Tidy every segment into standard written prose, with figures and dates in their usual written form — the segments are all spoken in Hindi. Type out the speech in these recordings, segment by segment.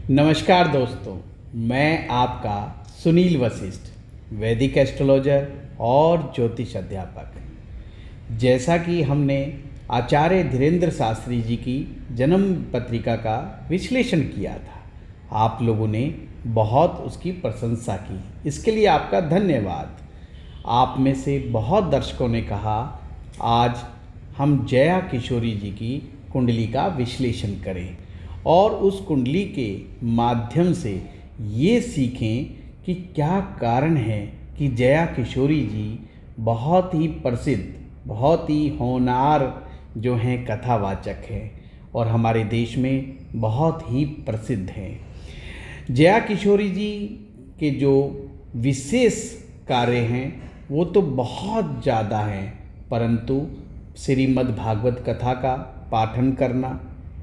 नमस्कार दोस्तों, मैं आपका सुनील वशिष्ठ, वैदिक एस्ट्रोलॉजर और ज्योतिष अध्यापक। जैसा कि हमने आचार्य धीरेन्द्र शास्त्री जी की जन्म पत्रिका का विश्लेषण किया था, आप लोगों ने बहुत उसकी प्रशंसा की। इसके लिए आपका धन्यवाद। आप में से बहुत दर्शकों ने कहा आज हम जया किशोरी जी की कुंडली का विश्लेषण करें और उस कुंडली के माध्यम से ये सीखें कि क्या कारण है कि जया किशोरी जी बहुत ही प्रसिद्ध, बहुत ही होनहार जो हैं कथावाचक हैं और हमारे देश में बहुत ही प्रसिद्ध हैं। जया किशोरी जी के जो विशेष कार्य हैं वो तो बहुत ज़्यादा हैं, परंतु श्रीमद् भागवत कथा का पाठन करना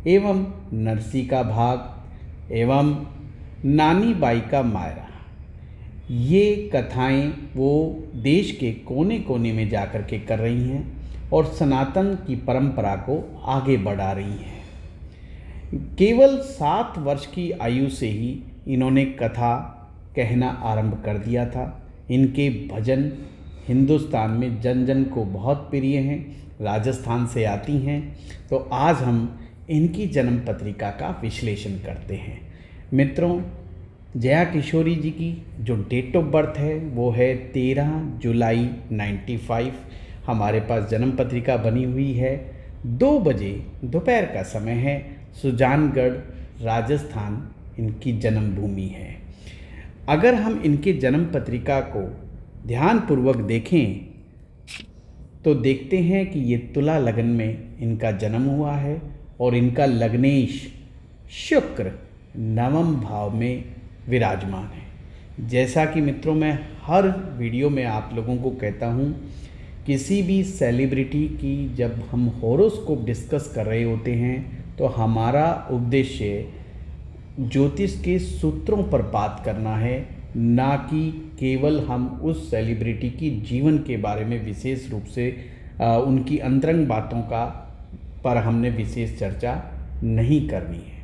एवं नरसी का भाग एवं नानी बाई का मायरा, ये कथाएं वो देश के कोने कोने में जाकर के कर रही हैं और सनातन की परंपरा को आगे बढ़ा रही हैं। केवल 7 वर्ष की आयु से ही इन्होंने कथा कहना आरंभ कर दिया था। इनके भजन हिंदुस्तान में जन जन को बहुत प्रिय हैं, राजस्थान से आती हैं। तो आज हम इनकी जन्म पत्रिका का विश्लेषण करते हैं। मित्रों, जया किशोरी जी की जो डेट ऑफ बर्थ है वो है 13 जुलाई 95। हमारे पास जन्म पत्रिका बनी हुई है। 2 बजे दोपहर का समय है। सुजानगढ़ राजस्थान इनकी जन्मभूमि है। अगर हम इनके जन्म पत्रिका को ध्यानपूर्वक देखें तो देखते हैं कि ये तुला लगन में इनका जन्म हुआ है और इनका लग्नेश शुक्र नवम भाव में विराजमान है। जैसा कि मित्रों मैं हर वीडियो में आप लोगों को कहता हूँ, किसी भी सेलिब्रिटी की जब हम हॉरोस्कोप डिस्कस कर रहे होते हैं तो हमारा उद्देश्य ज्योतिष के सूत्रों पर बात करना है, ना कि केवल हम उस सेलिब्रिटी की जीवन के बारे में विशेष रूप से उनकी अंतरंग बातों का पर हमने विशेष चर्चा नहीं करनी है।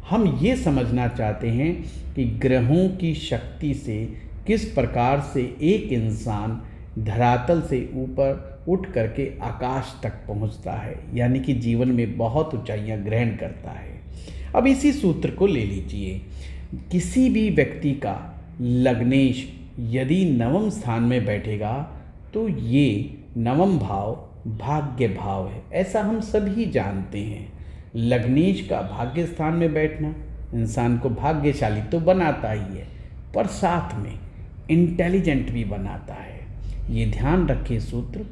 हम ये समझना चाहते हैं कि ग्रहों की शक्ति से किस प्रकार से एक इंसान धरातल से ऊपर उठ करके आकाश तक पहुंचता है, यानी कि जीवन में बहुत ऊंचाइयां ग्रहण करता है। अब इसी सूत्र को ले लीजिए। किसी भी व्यक्ति का लग्नेश यदि नवम स्थान में बैठेगा तो ये नवम भाव भाग्य भाव है, ऐसा हम सभी जानते हैं। लग्नेश का भाग्य स्थान में बैठना इंसान को भाग्यशाली तो बनाता ही है, पर साथ में इंटेलिजेंट भी बनाता है। ये ध्यान रखें सूत्र।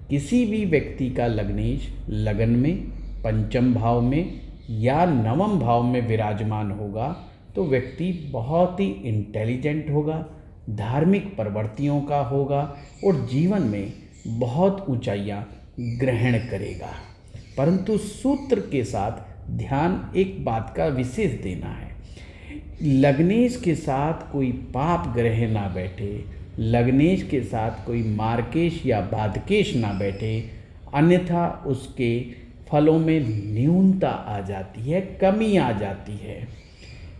किसी भी व्यक्ति का लग्नेश लगन में, पंचम भाव में या नवम भाव में विराजमान होगा तो व्यक्ति बहुत ही इंटेलिजेंट होगा, धार्मिक प्रवृत्तियों का होगा और जीवन में बहुत ऊंचाइयां ग्रहण करेगा। परंतु सूत्र के साथ ध्यान एक बात का विशेष देना है, लग्नेश के साथ कोई पाप ग्रह ना बैठे, लग्नेश के साथ कोई मार्केश या बाधकेश ना बैठे, अन्यथा उसके फलों में न्यूनता आ जाती है, कमी आ जाती है।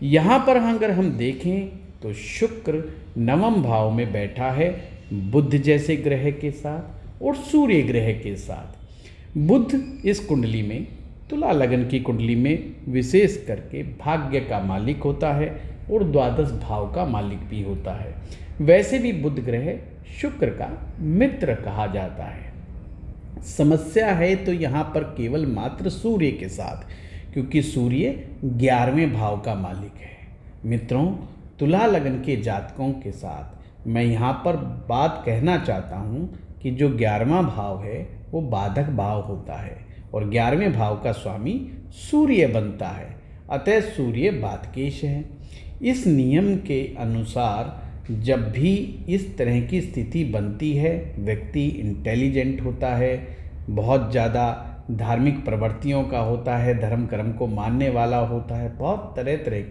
यहाँ पर अगर हम देखें तो शुक्र नवम भाव में बैठा है बुध जैसे ग्रह के साथ और सूर्य ग्रह के साथ। बुध इस कुंडली में, तुला लगन की कुंडली में विशेष करके भाग्य का मालिक होता है और द्वादश भाव का मालिक भी होता है। वैसे भी बुध ग्रह शुक्र का मित्र कहा जाता है। समस्या है तो यहाँ पर केवल मात्र सूर्य के साथ, क्योंकि सूर्य 11वें भाव का मालिक है। मित्रों, तुला लगन के जातकों के साथ मैं यहाँ पर बात कहना चाहता हूँ कि जो 11वां भाव है वो बाधक भाव होता है और 11वें भाव का स्वामी सूर्य बनता है, अतः सूर्य बाधकेश है। इस नियम के अनुसार जब भी इस तरह की स्थिति बनती है, व्यक्ति इंटेलिजेंट होता है, बहुत ज़्यादा धार्मिक प्रवृत्तियों का होता है, धर्म कर्म को मानने वाला होता है, बहुत तरह तरह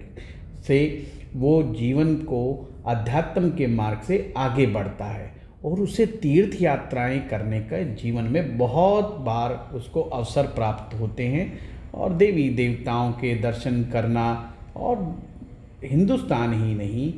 से वो जीवन को अध्यात्म के मार्ग से आगे बढ़ता है और उसे तीर्थ यात्राएं करने का जीवन में बहुत बार उसको अवसर प्राप्त होते हैं और देवी देवताओं के दर्शन करना और हिंदुस्तान ही नहीं,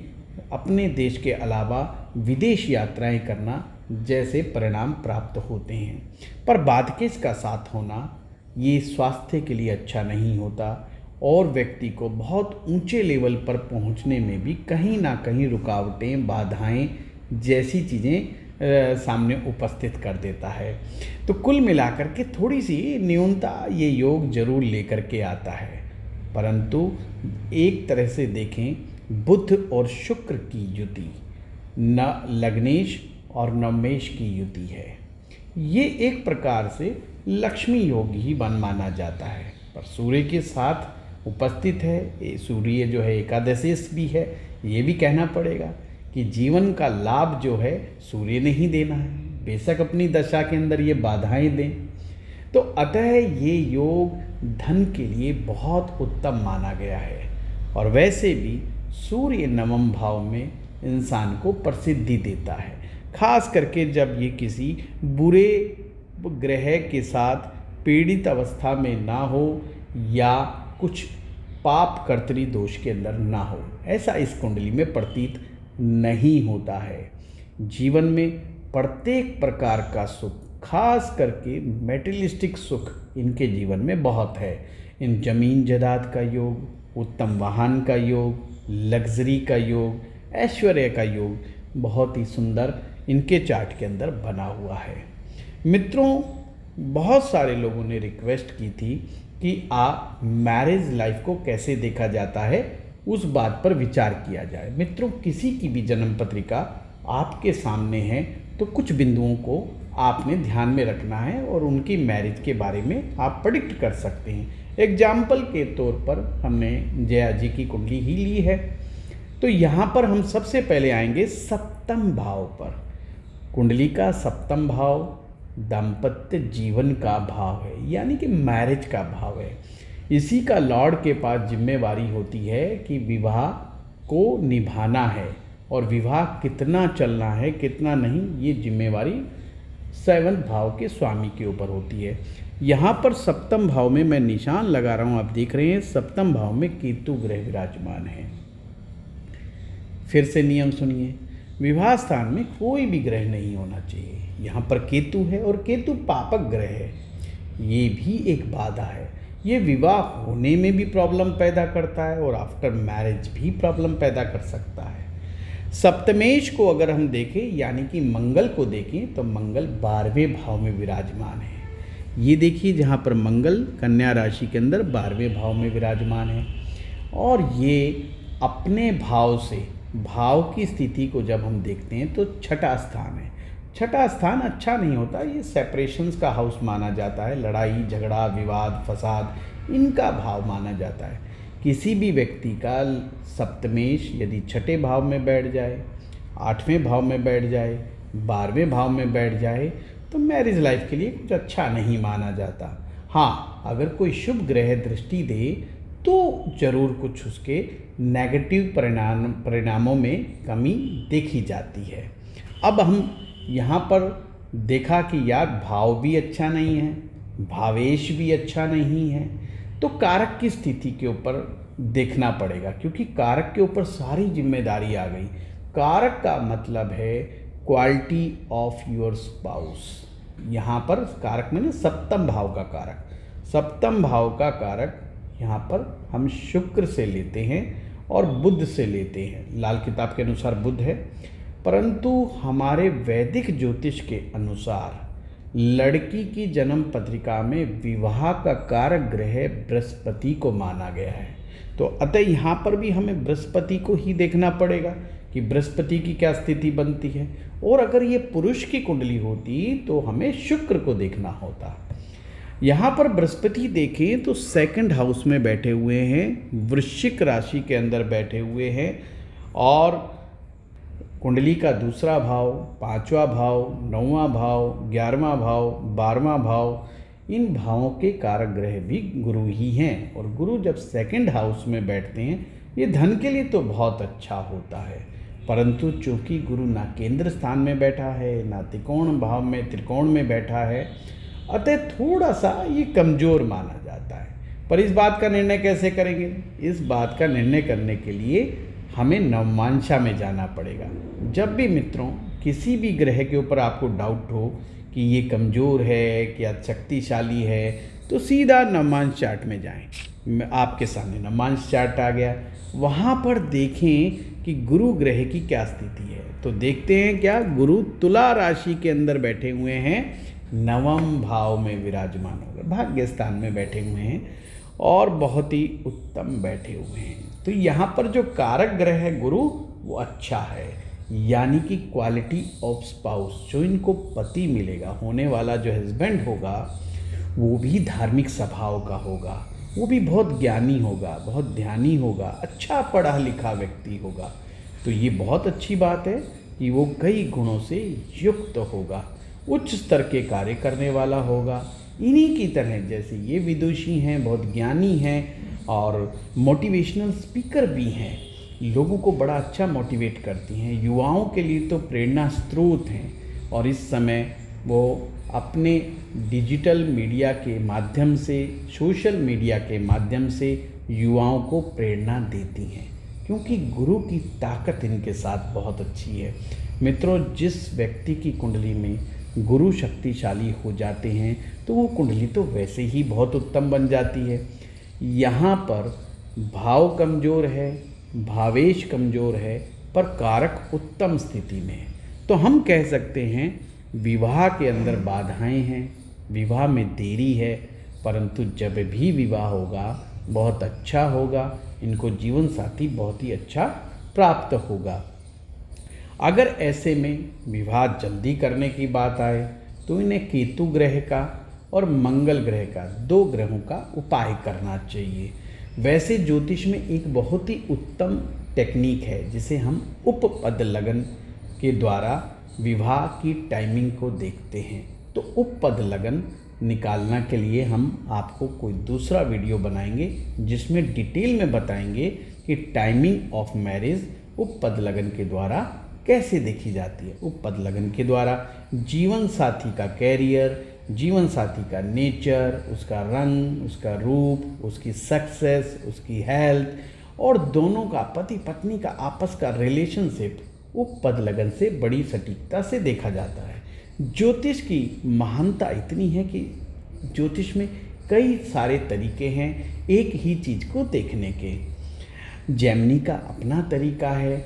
अपने देश के अलावा विदेश यात्राएं करना जैसे परिणाम प्राप्त होते हैं। पर बादकेश का साथ होना ये स्वास्थ्य के लिए अच्छा नहीं होता और व्यक्ति को बहुत ऊंचे लेवल पर पहुंचने में भी कहीं ना कहीं रुकावटें, बाधाएं जैसी चीज़ें सामने उपस्थित कर देता है। तो कुल मिलाकर के थोड़ी सी न्यूनता ये योग जरूर लेकर के आता है। परंतु एक तरह से देखें, बुध और शुक्र की युति न लग्नेश और न मेष की युति है। ये एक प्रकार से लक्ष्मी योग ही बन माना जाता है। पर सूर्य के साथ उपस्थित है, ये सूर्य जो है एकादशेश भी है। ये भी कहना पड़ेगा कि जीवन का लाभ जो है सूर्य ने ही देना है, बेशक अपनी दशा के अंदर ये बाधाएं दें। तो अतः ये योग धन के लिए बहुत उत्तम माना गया है। और वैसे भी सूर्य नवम भाव में इंसान को प्रसिद्धि देता है, खास करके जब ये किसी बुरे ग्रह के साथ पीड़ित अवस्था में ना हो या कुछ पाप कर्तरी दोष के अंदर ना हो। ऐसा इस कुंडली में प्रतीत नहीं होता है। जीवन में प्रत्येक प्रकार का सुख, खास करके मेटेरियलिस्टिक सुख इनके जीवन में बहुत है। इन जमीन जायदाद का योग, उत्तम वाहन का योग, लग्जरी का योग, ऐश्वर्य का योग बहुत ही सुंदर इनके चार्ट के अंदर बना हुआ है। मित्रों, बहुत सारे लोगों ने रिक्वेस्ट की थी कि आप मैरिज लाइफ को कैसे देखा जाता है उस बात पर विचार किया जाए। मित्रों, किसी की भी जन्म पत्रिका आपके सामने है तो कुछ बिंदुओं को आपने ध्यान में रखना है और उनकी मैरिज के बारे में आप प्रेडिक्ट कर सकते हैं। एग्जाम्पल के तौर पर हमने जया जी की कुंडली ही ली है। तो यहाँ पर हम सबसे पहले आएंगे सप्तम भाव पर। कुंडली का सप्तम भाव दाम्पत्य जीवन का भाव है, यानी कि मैरिज का भाव है। इसी का लॉर्ड के पास जिम्मेवारी होती है कि विवाह को निभाना है और विवाह कितना चलना है कितना नहीं, ये जिम्मेवारी 7वें भाव के स्वामी के ऊपर होती है। यहाँ पर सप्तम भाव में मैं निशान लगा रहा हूँ, आप देख रहे हैं सप्तम भाव में केतु ग्रह विराजमान है। फिर से नियम सुनिए, विवाह स्थान में कोई भी ग्रह नहीं होना चाहिए। यहाँ पर केतु है और केतु पापक ग्रह है, ये भी एक बाधा है। ये विवाह होने में भी प्रॉब्लम पैदा करता है और आफ्टर मैरिज भी प्रॉब्लम पैदा कर सकता है। सप्तमेश को अगर हम देखें, यानी कि मंगल को देखें, तो मंगल 12वें भाव में विराजमान है। ये देखिए, जहाँ पर मंगल कन्या राशि के अंदर 12वें भाव में विराजमान है और ये अपने भाव से, भाव की स्थिति को जब हम देखते हैं तो छठा स्थान है। छठा स्थान अच्छा नहीं होता, ये सेपरेशंस का हाउस माना जाता है। लड़ाई झगड़ा, विवाद, फसाद इनका भाव माना जाता है। किसी भी व्यक्ति का सप्तमेश यदि छठे भाव में बैठ जाए, 8वें भाव में बैठ जाए, 12वें भाव में बैठ जाए तो मैरिज लाइफ के लिए कुछ अच्छा नहीं माना जाता। हाँ, अगर कोई शुभ ग्रह दृष्टि दे तो जरूर कुछ उसके नेगेटिव परिणामों में कमी देखी जाती है। अब हम यहाँ पर देखा कि यार भाव भी अच्छा नहीं है, भावेश भी अच्छा नहीं है, तो कारक की स्थिति के ऊपर देखना पड़ेगा, क्योंकि कारक के ऊपर सारी जिम्मेदारी आ गई। कारक का मतलब है क्वालिटी ऑफ योर स्पाउस। यहाँ पर कारक में सप्तम भाव का कारक, सप्तम भाव का कारक यहाँ पर हम शुक्र से लेते हैं और बुध से लेते हैं। लाल किताब के अनुसार बुध है, परंतु हमारे वैदिक ज्योतिष के अनुसार लड़की की जन्म पत्रिका में विवाह का कारक ग्रह बृहस्पति को माना गया है। तो अतः यहाँ पर भी हमें बृहस्पति को ही देखना पड़ेगा कि बृहस्पति की क्या स्थिति बनती है। और अगर ये पुरुष की कुंडली होती तो हमें शुक्र को देखना होता। यहाँ पर बृहस्पति देखें तो 2nd हाउस में बैठे हुए हैं, वृश्चिक राशि के अंदर बैठे हुए हैं और कुंडली का दूसरा भाव, 5वां भाव, 9वां भाव, 11वां भाव, 12वां भाव, इन भावों के कारक ग्रह भी गुरु ही हैं। और गुरु जब 2nd हाउस में बैठते हैं, ये धन के लिए तो बहुत अच्छा होता है, परंतु चूंकि गुरु ना केंद्र स्थान में बैठा है ना त्रिकोण भाव में, त्रिकोण में बैठा है, अतः थोड़ा सा ये कमज़ोर माना जाता है। पर इस बात का निर्णय कैसे करेंगे? इस बात का निर्णय करने के लिए हमें नवमांशा में जाना पड़ेगा। जब भी मित्रों किसी भी ग्रह के ऊपर आपको डाउट हो कि ये कमज़ोर है कि या शक्तिशाली है, तो सीधा नवमांश चार्ट में जाएं। आपके सामने नवमांश चार्ट आ गया, वहाँ पर देखें कि गुरु ग्रह की क्या स्थिति है। तो देखते हैं क्या, गुरु तुला राशि के अंदर बैठे हुए हैं, नवम भाव में विराजमान हो गए, भाग्य स्थान में बैठे हुए हैं और बहुत ही उत्तम बैठे हुए हैं। तो यहाँ पर जो कारक ग्रह है गुरु, वो अच्छा है, यानी कि क्वालिटी ऑफ स्पाउस, जो इनको पति मिलेगा, होने वाला जो हस्बैंड होगा वो भी धार्मिक स्वभाव का होगा, वो भी बहुत ज्ञानी होगा, बहुत ध्यानी होगा, अच्छा पढ़ा लिखा व्यक्ति होगा। तो ये बहुत अच्छी बात है कि वो कई गुणों से युक्त होगा, उच्च स्तर के कार्य करने वाला होगा। इन्हीं की तरह जैसे ये विदुषी हैं, बहुत ज्ञानी हैं और मोटिवेशनल स्पीकर भी हैं, लोगों को बड़ा अच्छा मोटिवेट करती हैं, युवाओं के लिए तो प्रेरणा स्रोत हैं। और इस समय वो अपने डिजिटल मीडिया के माध्यम से, सोशल मीडिया के माध्यम से युवाओं को प्रेरणा देती हैं, क्योंकि गुरु की ताकत इनके साथ बहुत अच्छी है। मित्रों, जिस व्यक्ति की कुंडली में गुरु शक्तिशाली हो जाते हैं तो वो कुंडली तो वैसे ही बहुत उत्तम बन जाती है। यहाँ पर भाव कमज़ोर है, भावेश कमज़ोर है, पर कारक उत्तम स्थिति में है। तो हम कह सकते हैं विवाह के अंदर बाधाएं हैं, विवाह में देरी है, परंतु जब भी विवाह होगा बहुत अच्छा होगा, इनको जीवन साथी बहुत ही अच्छा प्राप्त होगा। अगर ऐसे में विवाह जल्दी करने की बात आए तो इन्हें केतु ग्रह का और मंगल ग्रह का, 2 ग्रहों का उपाय करना चाहिए। वैसे ज्योतिष में एक बहुत ही उत्तम टेक्निक है जिसे हम उपपद लगन के द्वारा विवाह की टाइमिंग को देखते हैं। तो उपपद लगन निकालना के लिए हम आपको कोई दूसरा वीडियो बनाएंगे जिसमें डिटेल में बताएंगे कि टाइमिंग ऑफ मैरिज उपपद लगन के द्वारा कैसे देखी जाती है। उपपद लगन के द्वारा जीवन साथी का कैरियर, जीवन साथी का नेचर, उसका रंग, उसका रूप, उसकी सक्सेस, उसकी हेल्थ और दोनों का, पति पत्नी का आपस का रिलेशनशिप उपपद लगन से बड़ी सटीकता से देखा जाता है। ज्योतिष की महानता इतनी है कि ज्योतिष में कई सारे तरीके हैं एक ही चीज़ को देखने के। जेमिनी का अपना तरीका है,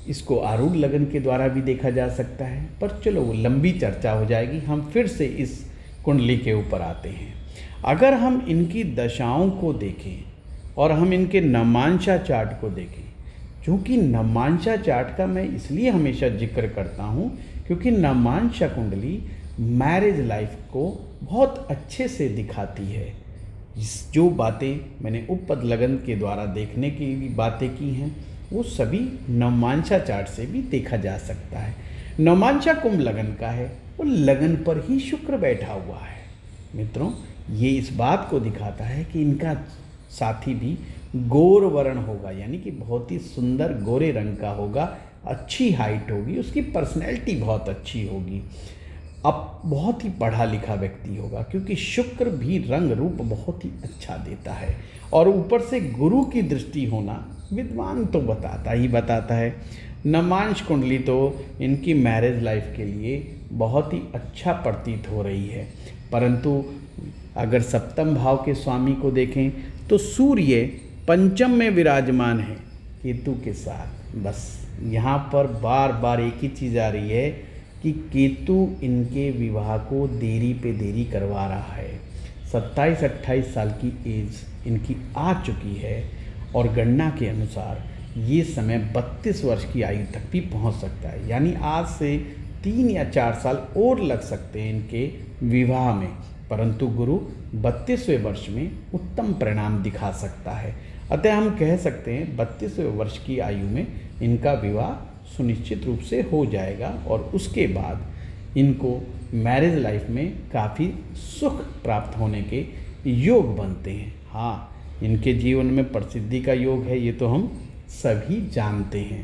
इसको आरूढ़ लगन के द्वारा भी देखा जा सकता है, पर चलो वो लंबी चर्चा हो जाएगी। हम फिर से इस कुंडली के ऊपर आते हैं। अगर हम इनकी दशाओं को देखें और हम इनके नवमांशा चार्ट को देखें, क्योंकि नवमांशा चार्ट का मैं इसलिए हमेशा जिक्र करता हूँ क्योंकि नवमांशा कुंडली मैरिज लाइफ को बहुत अच्छे से दिखाती है। जो बातें मैंने उपपद लगन के द्वारा देखने की बातें की हैं वो सभी नवमांशा चार्ट से भी देखा जा सकता है। नवमांशा कुंभ लगन का है और लगन पर ही शुक्र बैठा हुआ है। मित्रों, ये इस बात को दिखाता है कि इनका साथी भी गोर वर्ण होगा, यानी कि बहुत ही सुंदर गोरे रंग का होगा, अच्छी हाइट होगी, उसकी पर्सनैलिटी बहुत अच्छी होगी, अब बहुत ही पढ़ा लिखा व्यक्ति होगा, क्योंकि शुक्र भी रंग रूप बहुत ही अच्छा देता है और ऊपर से गुरु की दृष्टि होना विद्वान तो बताता है। नवमांश कुंडली तो इनकी मैरिज लाइफ के लिए बहुत ही अच्छा प्रतीत हो रही है, परंतु अगर सप्तम भाव के स्वामी को देखें तो सूर्य पंचम में विराजमान है केतु के साथ। बस यहाँ पर बार बार एक ही चीज़ आ रही है कि केतु इनके विवाह को देरी पे देरी करवा रहा है। 27-28 साल की एज इनकी आ चुकी है और गणना के अनुसार ये समय 32 वर्ष की आयु तक भी पहुंच सकता है, यानी आज से 3 या 4 साल और लग सकते हैं इनके विवाह में, परंतु गुरु 32वें वर्ष में उत्तम परिणाम दिखा सकता है। अतः हम कह सकते हैं 32वें वर्ष की आयु में इनका विवाह सुनिश्चित रूप से हो जाएगा और उसके बाद इनको मैरिज लाइफ में काफ़ी सुख प्राप्त होने के योग बनते हैं। हाँ, इनके जीवन में प्रसिद्धि का योग है, ये तो हम सभी जानते हैं।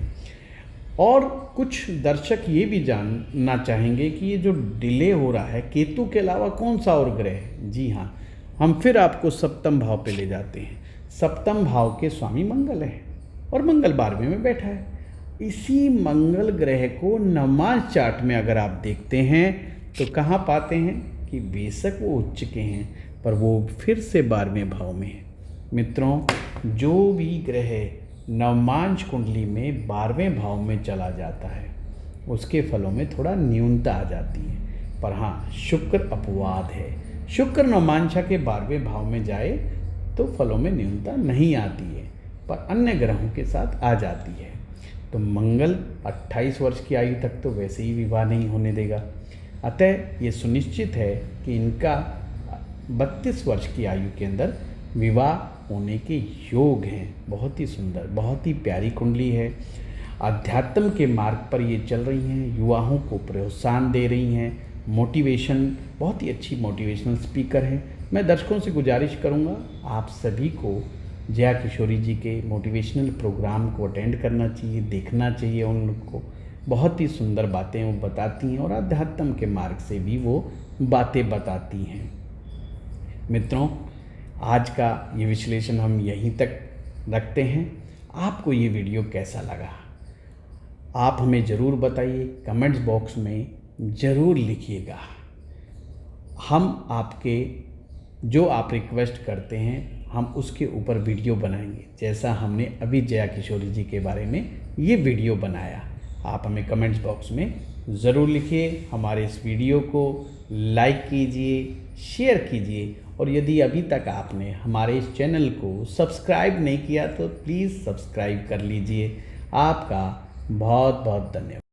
और कुछ दर्शक ये भी जानना चाहेंगे कि ये जो डिले हो रहा है, केतु के अलावा कौन सा और ग्रह है? जी हाँ, हम फिर आपको सप्तम भाव पे ले जाते हैं। सप्तम भाव के स्वामी मंगल है और मंगल 12वें में बैठा है। इसी मंगल ग्रह को नवमांश चार्ट में अगर आप देखते हैं तो कहाँ पाते हैं कि बेशक वो उच्च के हैं पर वो फिर से 12वें भाव में है। मित्रों, जो भी ग्रह नवमांश कुंडली में 12वें भाव में चला जाता है उसके फलों में थोड़ा न्यूनता आ जाती है। पर हाँ, शुक्र अपवाद है। शुक्र नवमांशा के 12वें भाव में जाए तो फलों में न्यूनता नहीं आती है, पर अन्य ग्रहों के साथ आ जाती है। तो मंगल 28 वर्ष की आयु तक तो वैसे ही विवाह नहीं होने देगा। अतः ये सुनिश्चित है कि इनका 32 वर्ष की आयु के अंदर विवाह होने के योग हैं। बहुत ही सुंदर, बहुत ही प्यारी कुंडली है। अध्यात्म के मार्ग पर ये चल रही हैं, युवाओं को प्रोत्साहन दे रही हैं। मोटिवेशन, बहुत ही अच्छी मोटिवेशनल स्पीकर है। मैं दर्शकों से गुजारिश करूंगा आप सभी को जया किशोरी जी के मोटिवेशनल प्रोग्राम को अटेंड करना चाहिए, देखना चाहिए। उनको बहुत ही सुंदर बातें वो बताती हैं और अध्यात्म के मार्ग से भी वो बातें बताती हैं। मित्रों, आज का ये विश्लेषण हम यहीं तक रखते हैं। आपको ये वीडियो कैसा लगा आप हमें ज़रूर बताइए, कमेंट्स बॉक्स में ज़रूर लिखिएगा। हम आपके जो आप रिक्वेस्ट करते हैं हम उसके ऊपर वीडियो बनाएंगे, जैसा हमने अभी जया किशोरी जी के बारे में ये वीडियो बनाया। आप हमें कमेंट्स बॉक्स में ज़रूर लिखिए। हमारे इस वीडियो को लाइक कीजिए, शेयर कीजिए और यदि अभी तक आपने हमारे इस चैनल को सब्सक्राइब नहीं किया तो प्लीज़ सब्सक्राइब कर लीजिए। आपका बहुत बहुत धन्यवाद।